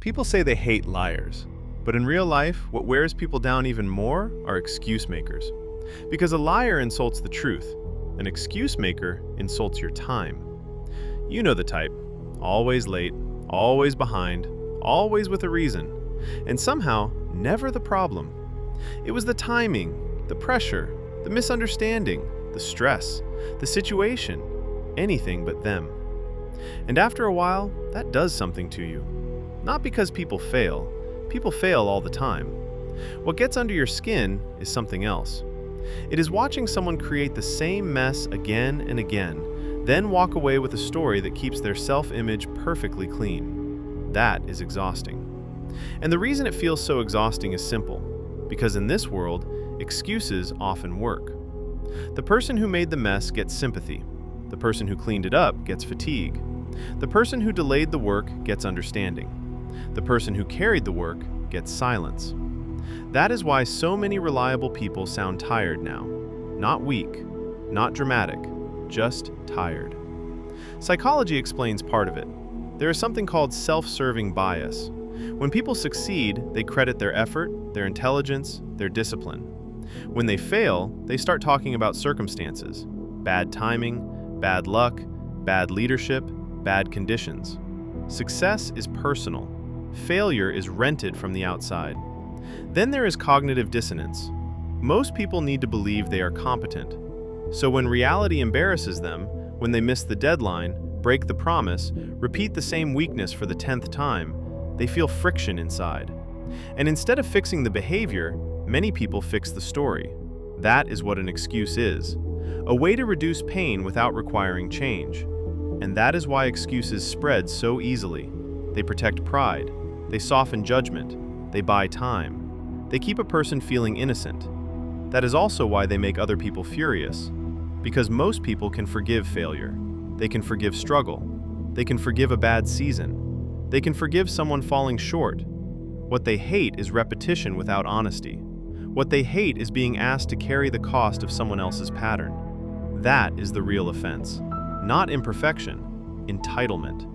People say they hate liars, but in real life, what wears people down even more are excuse makers. Because a liar insults the truth, an excuse maker insults your time. You know the type. Always late, always behind, always with a reason, and somehow never the problem. It was the timing, the pressure, the misunderstanding, the stress, the situation, anything but them. And after a while, that does something to you. Not because people fail all the time. What gets under your skin is something else. It is watching someone create the same mess again and again, then walk away with a story that keeps their self-image perfectly clean. That is exhausting. And the reason it feels so exhausting is simple, because in this world, excuses often work. The person who made the mess gets sympathy. The person who cleaned it up gets fatigue. The person who delayed the work gets understanding. The person who carried the work gets silence. That is why so many reliable people sound tired now. Not weak, not dramatic, just tired. Psychology explains part of it. There is something called self-serving bias. When people succeed, they credit their effort, their intelligence, their discipline. When they fail, they start talking about circumstances, bad timing, bad luck, bad leadership, bad conditions. Success is personal. Failure is rented from the outside. Then there is cognitive dissonance. Most people need to believe they are competent. So when reality embarrasses them, when they miss the deadline, break the promise, repeat the same weakness for the 10th time, they feel friction inside. And instead of fixing the behavior, many people fix the story. That is what an excuse is. A way to reduce pain without requiring change. And that is why excuses spread so easily. They protect pride. They soften judgment. They buy time. They keep a person feeling innocent. That is also why they make other people furious. Because most people can forgive failure. They can forgive struggle. They can forgive a bad season. They can forgive someone falling short. What they hate is repetition without honesty. What they hate is being asked to carry the cost of someone else's pattern. That is the real offense. Not imperfection, entitlement.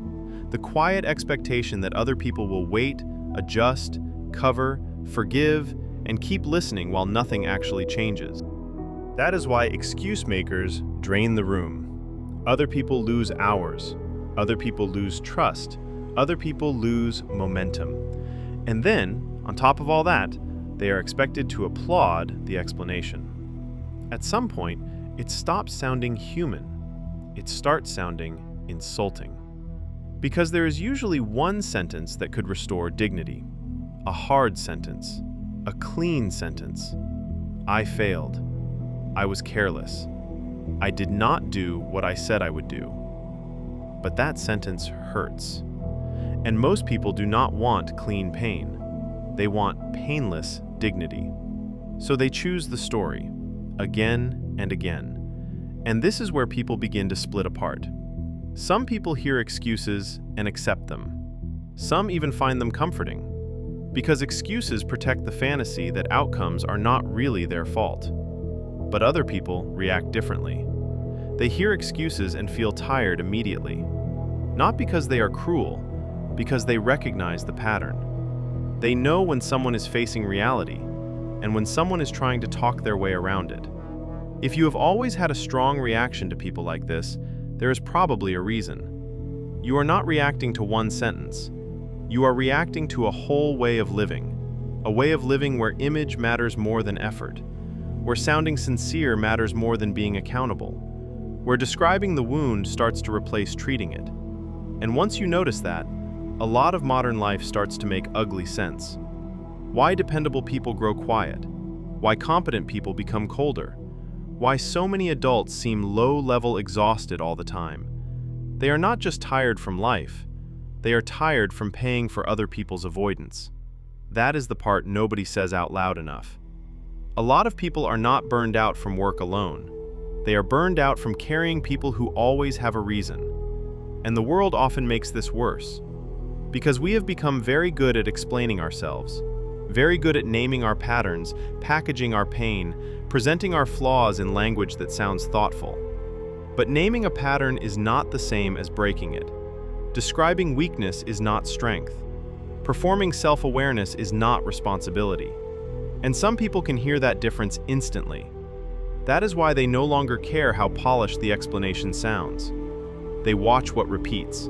The quiet expectation that other people will wait, adjust, cover, forgive, and keep listening while nothing actually changes. That is why excuse makers drain the room. Other people lose hours. Other people lose trust. Other people lose momentum. And then, on top of all that, they are expected to applaud the explanation. At some point, it stops sounding human. It starts sounding insulting. Because there is usually one sentence that could restore dignity. A hard sentence. A clean sentence. I failed. I was careless. I did not do what I said I would do. But that sentence hurts. And most people do not want clean pain. They want painless dignity. So they choose the story, again and again. And this is where people begin to split apart. Some people hear excuses and accept them. Some even find them comforting. Because excuses protect the fantasy that outcomes are not really their fault. But other people react differently. They hear excuses and feel tired immediately. Not because they are cruel, because they recognize the pattern. They know when someone is facing reality, and when someone is trying to talk their way around it. If you have always had a strong reaction to people like this, there is probably a reason. You are not reacting to one sentence. You are reacting to a whole way of living. A way of living where image matters more than effort. Where sounding sincere matters more than being accountable. Where describing the wound starts to replace treating it. And once you notice that, a lot of modern life starts to make ugly sense. Why dependable people grow quiet. Why competent people become colder. Why so many adults seem low-level exhausted all the time. They are not just tired from life. They are tired from paying for other people's avoidance. That is the part nobody says out loud enough. A lot of people are not burned out from work alone. They are burned out from carrying people who always have a reason. And the world often makes this worse. Because we have become very good at explaining ourselves. Very good at naming our patterns, packaging our pain, presenting our flaws in language that sounds thoughtful. But naming a pattern is not the same as breaking it. Describing weakness is not strength. Performing self-awareness is not responsibility. And some people can hear that difference instantly. That is why they no longer care how polished the explanation sounds. They watch what repeats.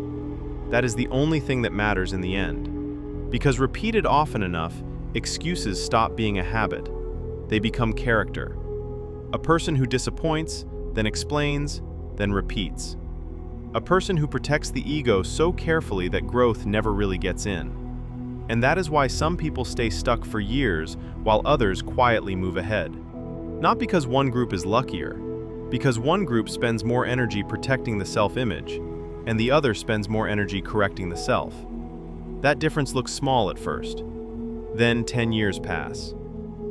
That is the only thing that matters in the end. Because repeated often enough, excuses stop being a habit. They become character. A person who disappoints, then explains, then repeats. A person who protects the ego so carefully that growth never really gets in. And that is why some people stay stuck for years while others quietly move ahead. Not because one group is luckier, because one group spends more energy protecting the self-image, and the other spends more energy correcting the self. That difference looks small at first. Then 10 years pass,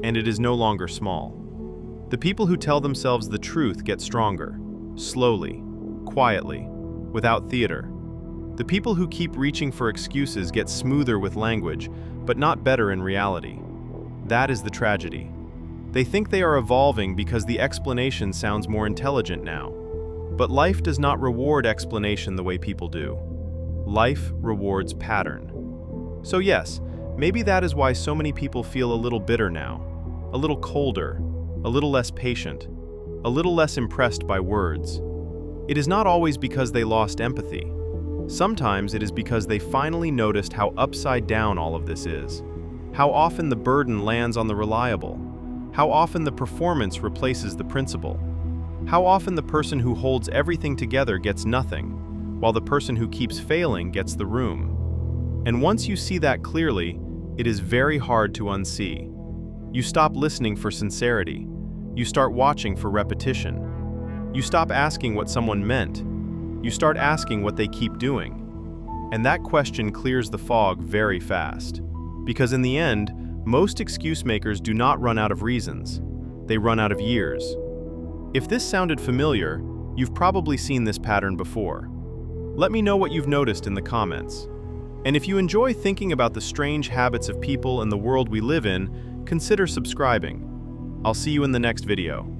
and it is no longer small. The people who tell themselves the truth get stronger, slowly, quietly, without theater. The people who keep reaching for excuses get smoother with language, but not better in reality. That is the tragedy. They think they are evolving because the explanation sounds more intelligent now. But life does not reward explanation the way people do. Life rewards pattern. So yes, maybe that is why so many people feel a little bitter now, a little colder, a little less patient, a little less impressed by words. It is not always because they lost empathy. Sometimes it is because they finally noticed how upside down all of this is, how often the burden lands on the reliable, how often the performance replaces the principle, how often the person who holds everything together gets nothing, while the person who keeps failing gets the room. And once you see that clearly, it is very hard to unsee. You stop listening for sincerity. You start watching for repetition. You stop asking what someone meant. You start asking what they keep doing. And that question clears the fog very fast. Because in the end, most excuse makers do not run out of reasons. They run out of years. If this sounded familiar, you've probably seen this pattern before. Let me know what you've noticed in the comments. And if you enjoy thinking about the strange habits of people and the world we live in, consider subscribing. I'll see you in the next video.